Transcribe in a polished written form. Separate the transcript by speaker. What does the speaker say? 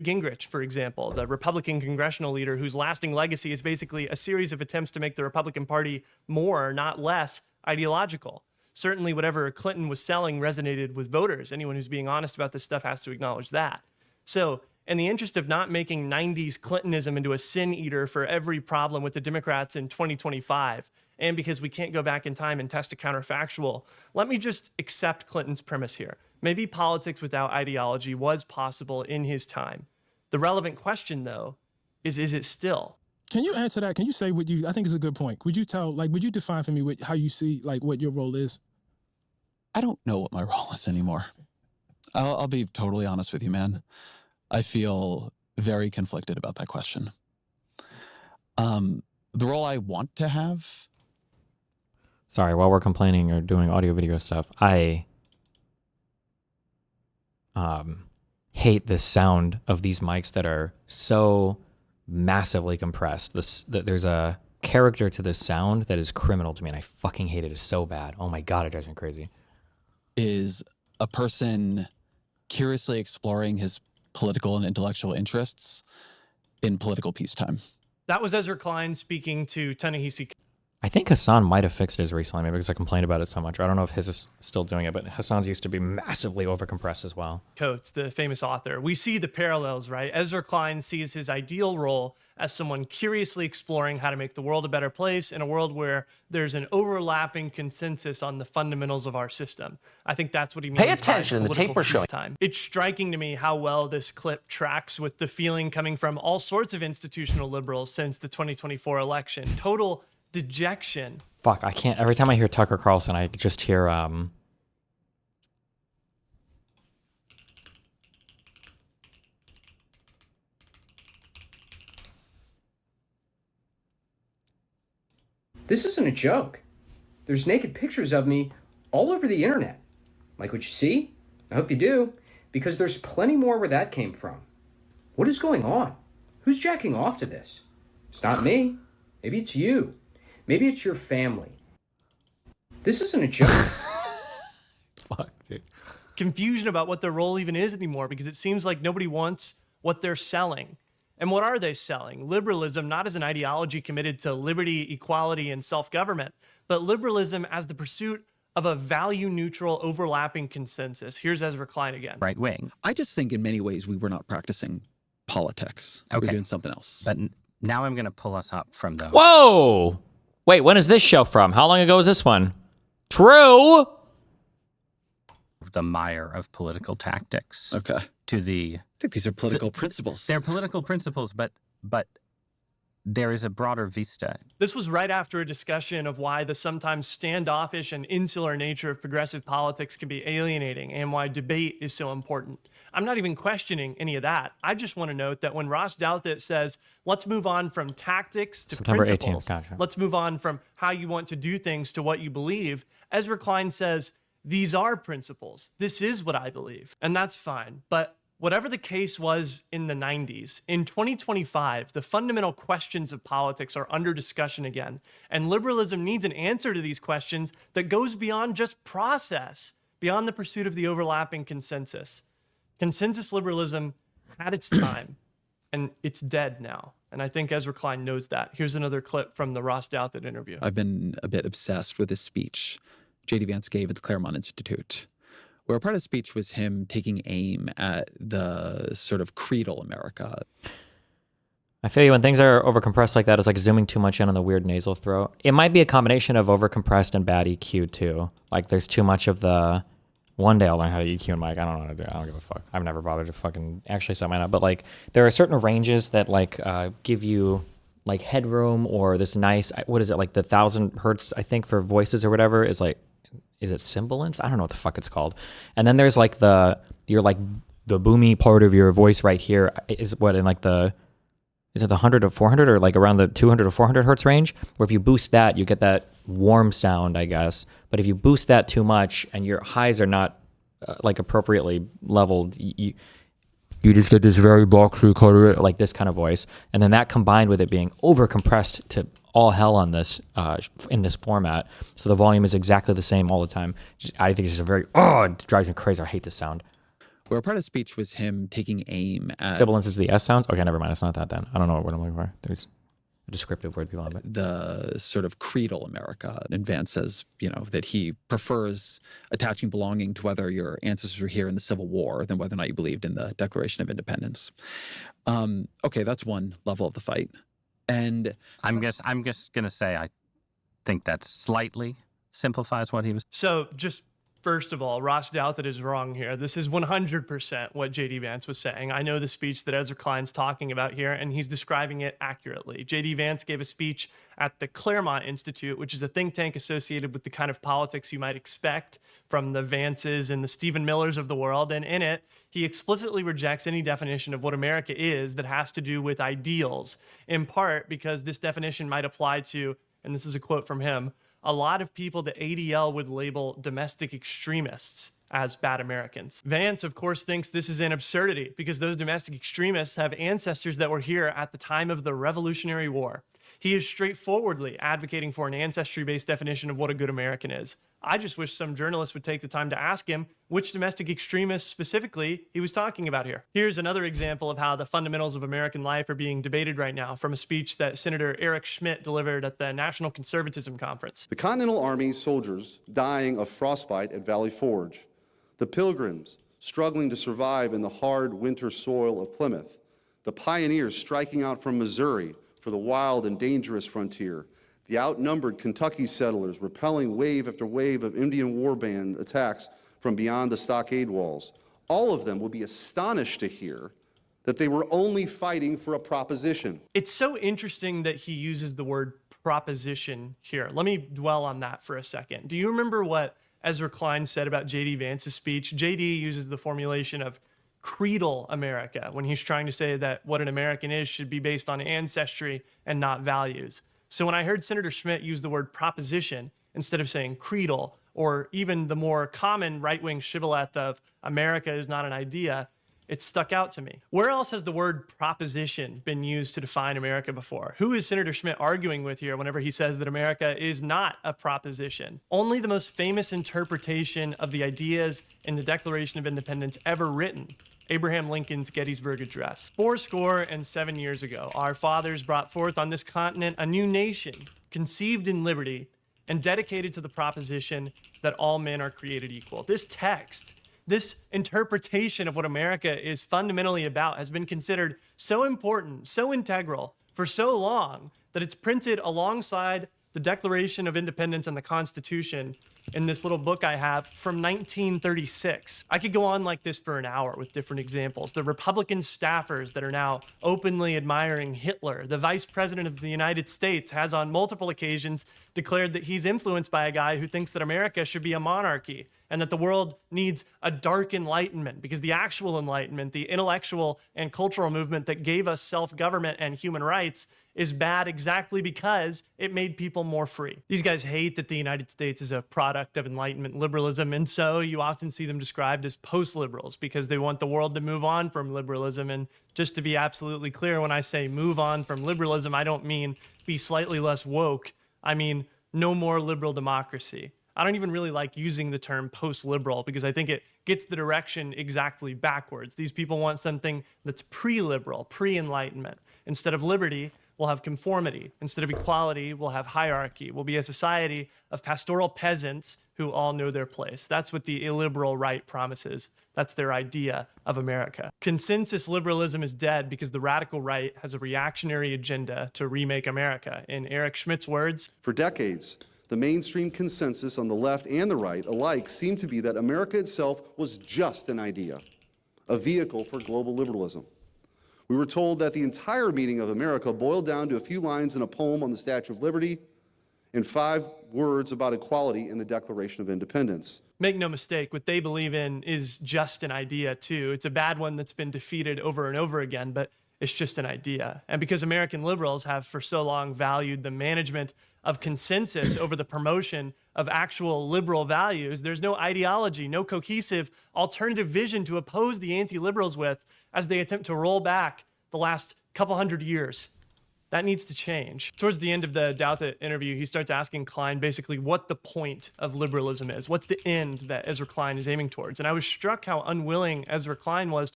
Speaker 1: Gingrich, for example, the Republican congressional leader whose lasting legacy is basically a series of attempts to make the Republican Party more, not less, ideological. Certainly, whatever Clinton was selling resonated with voters. Anyone who's being honest about this stuff has to acknowledge that. So, in the interest of not making 90s Clintonism into a sin eater for every problem with the Democrats in 2025, and because we can't go back in time and test a counterfactual, let me just accept Clinton's premise here. Maybe politics without ideology was possible in his time. The relevant question, though, is it still?
Speaker 2: Can you answer that? Can you say what you, I think it's a good point. Would you define for me how you see, like, what your role is?
Speaker 3: I don't know what my role is anymore. I'll be totally honest with you, man. I feel very conflicted about that question. The role I want to have.
Speaker 4: Sorry, while we're complaining or doing audio video stuff, I hate the sound of these mics that are so massively compressed. There's a character to the sound that is criminal to me, and I fucking hate it. It's so bad. Oh my God, it drives me crazy.
Speaker 3: Is a person curiously exploring his political and intellectual interests in political peacetime.
Speaker 1: That was Ezra Klein speaking to Ta-Nehisi.
Speaker 4: I think Hasan might have fixed his recently, maybe because I complained about it so much. I don't know if his is still doing it, but Hasan's used to be massively overcompressed as well.
Speaker 1: Coates, the famous author. We see the parallels, right? Ezra Klein sees his ideal role as someone curiously exploring how to make the world a better place in a world where there's an overlapping consensus on the fundamentals of our system. I think that's what he means.
Speaker 5: Pay attention in the tape we're showing.
Speaker 1: It's striking to me how well this clip tracks with the feeling coming from all sorts of institutional liberals since the 2024 election. Total dejection.
Speaker 4: Fuck, I can't. Every time I hear Tucker Carlson, I just hear
Speaker 6: This isn't a joke. There's naked pictures of me all over the internet. Like what you see? I hope you do, because there's plenty more where that came from. What is going on? Who's jacking off to this? It's not me. Maybe it's you. Maybe it's your family. This isn't a joke.
Speaker 4: fuck, dude.
Speaker 1: Confusion about what their role even is anymore, because it seems like nobody wants what they're selling. And what are they selling? Liberalism, not as an ideology committed to liberty, equality, and self-government, but liberalism as the pursuit of a value-neutral, overlapping consensus. Here's Ezra Klein again.
Speaker 5: Right wing.
Speaker 3: I just think in many ways we were not practicing politics.
Speaker 5: Okay.
Speaker 3: We're doing something else.
Speaker 5: But now I'm going to pull us up from the...
Speaker 4: Whoa! Wait, when is this show from? How long ago was this one? True!
Speaker 5: The mire of political tactics.
Speaker 3: Okay.
Speaker 5: To the...
Speaker 3: I think these are political principles.
Speaker 5: They're political principles, but there is a broader vista.
Speaker 1: This was right after a discussion of why the sometimes standoffish and insular nature of progressive politics can be alienating and why debate is so important. I'm not even questioning any of that. I just want to note that when Ross Douthat says, let's move on from tactics to
Speaker 4: September
Speaker 1: principles,
Speaker 4: 18th, gotcha.
Speaker 1: Let's move on from how you want to do things to what you believe, Ezra Klein says, these are principles. This is what I believe. And that's fine. But whatever the case was in the 90s, in 2025, the fundamental questions of politics are under discussion again. And liberalism needs an answer to these questions that goes beyond just process, beyond the pursuit of the overlapping consensus. Consensus liberalism had its time, and it's dead now. And I think Ezra Klein knows that. Here's another clip from the Ross Douthat interview.
Speaker 3: I've been a bit obsessed with this speech J.D. Vance gave at the Claremont Institute, where a part of the speech was him taking aim at the sort of creedal America.
Speaker 4: I feel you when things are overcompressed like that, it's like zooming too much in on the weird nasal throat. It might be a combination of overcompressed and bad EQ too. Like there's too much of the, one day I'll learn how to EQ and mic. I don't know how to do it. I don't give a fuck. I've never bothered to fucking actually set mine up. But like there are certain ranges that like give you like headroom or this nice, what is it, like the 1000 hertz, I think, for voices or whatever is like, is it sibilance? I don't know what the fuck it's called. And then there's like you're like the boomy part of your voice right here is what in like is it the 100 to 400 or like around the 200 to 400 hertz range? Where if you boost that, you get that warm sound, I guess. But if you boost that too much and your highs are not like appropriately leveled, you just get this very boxy color, like this kind of voice. And then that combined with it being overcompressed to all hell on this in this format, so the volume is exactly the same all the time. I think it's just a very it drives me crazy. I hate this sound.
Speaker 3: where part of the speech was him taking aim at
Speaker 4: Sibilance is the S sounds? Okay, never mind. It's not that then. I don't know what word I'm looking for. There's a descriptive word people have it.
Speaker 3: the sort of creedal America. And Vance says, that he prefers attaching belonging to whether your ancestors were here in the Civil War than whether or not you believed in the Declaration of Independence. Okay, that's one level of the fight. And
Speaker 5: I'm just gonna say I think that slightly simplifies what he was.
Speaker 1: So just first of all, Ross Douthat is wrong here. This is 100% what J.D. Vance was saying. I know the speech that Ezra Klein's talking about here, and he's describing it accurately. J.D. Vance gave a speech at the Claremont Institute, which is a think tank associated with the kind of politics you might expect from the Vances and the Stephen Millers of the world. And in it, he explicitly rejects any definition of what America is that has to do with ideals, in part because this definition might apply to, and this is a quote from him, a lot of people that ADL would label domestic extremists as bad Americans. Vance, of course, thinks this is an absurdity because those domestic extremists have ancestors that were here at the time of the Revolutionary War. He is straightforwardly advocating for an ancestry-based definition of what a good American is. I just wish some journalists would take the time to ask him which domestic extremists specifically he was talking about here. Here's another example of how the fundamentals of American life are being debated right now from a speech that Senator Eric Schmidt delivered at the National Conservatism Conference.
Speaker 7: The Continental Army soldiers dying of frostbite at Valley Forge, the Pilgrims struggling to survive in the hard winter soil of Plymouth, the pioneers striking out from Missouri for the wild and dangerous frontier, the outnumbered Kentucky settlers repelling wave after wave of Indian war band attacks from beyond the stockade walls. All of them will be astonished to hear that they were only fighting for a proposition.
Speaker 1: It's so interesting that he uses the word proposition here. Let me dwell on that for a second. Do you remember what Ezra Klein said about J.D. Vance's speech? J.D. uses the formulation of creedal America when he's trying to say that what an American is should be based on ancestry and not values. So when I heard Senator Schmidt use the word proposition instead of saying creedal, or even the more common right-wing shibboleth of America is not an idea, it stuck out to me. Where else has the word proposition been used to define America before? Who is Senator Schmidt arguing with here whenever he says that America is not a proposition? Only the most famous interpretation of the ideas in the Declaration of Independence ever written, Abraham Lincoln's Gettysburg Address. 77 years ago, our fathers brought forth on this continent a new nation, conceived in liberty and dedicated to the proposition that all men are created equal. This text, this interpretation of what America is fundamentally about, has been considered so important, so integral for so long that it's printed alongside the Declaration of Independence and the Constitution in this little book I have from 1936. I could go on like this for an hour with different examples. The Republican staffers that are now openly admiring Hitler. The Vice President of the United States has on multiple occasions declared that he's influenced by a guy who thinks that America should be a monarchy and that the world needs a dark enlightenment because the actual enlightenment, the intellectual and cultural movement that gave us self-government and human rights, is bad exactly because it made people more free. These guys hate that the United States is a product of Enlightenment liberalism, and so you often see them described as post-liberals because they want the world to move on from liberalism. And just to be absolutely clear, when I say move on from liberalism, I don't mean be slightly less woke. I mean no more liberal democracy. I don't even really like using the term post-liberal because I think it gets the direction exactly backwards. These people want something that's pre-liberal, pre-enlightenment. Instead of liberty, we'll have conformity. Instead of equality, we'll have hierarchy. We'll be a society of pastoral peasants who all know their place. That's what the illiberal right promises. That's their idea of America. Consensus liberalism is dead because the radical right has a reactionary agenda to remake America. In Eric Schmidt's words,
Speaker 7: For decades, the mainstream consensus on the left and the right alike seemed to be that America itself was just an idea, a vehicle for global liberalism. We were told that the entire meaning of America boiled down to a few lines in a poem on the Statue of Liberty and 5 words about equality in the Declaration of Independence.
Speaker 1: make no mistake, what they believe in is just an idea too. It's a bad one that's been defeated over and over again, but it's just an idea. And because American liberals have for so long valued the management of consensus over the promotion of actual liberal values, there's no ideology, no cohesive alternative vision to oppose the anti-liberals with as they attempt to roll back the last couple hundred years. That needs to change. Towards the end of the Douthat interview, he starts asking Klein basically what the point of liberalism is. What's the end that Ezra Klein is aiming towards? And I was struck how unwilling Ezra Klein was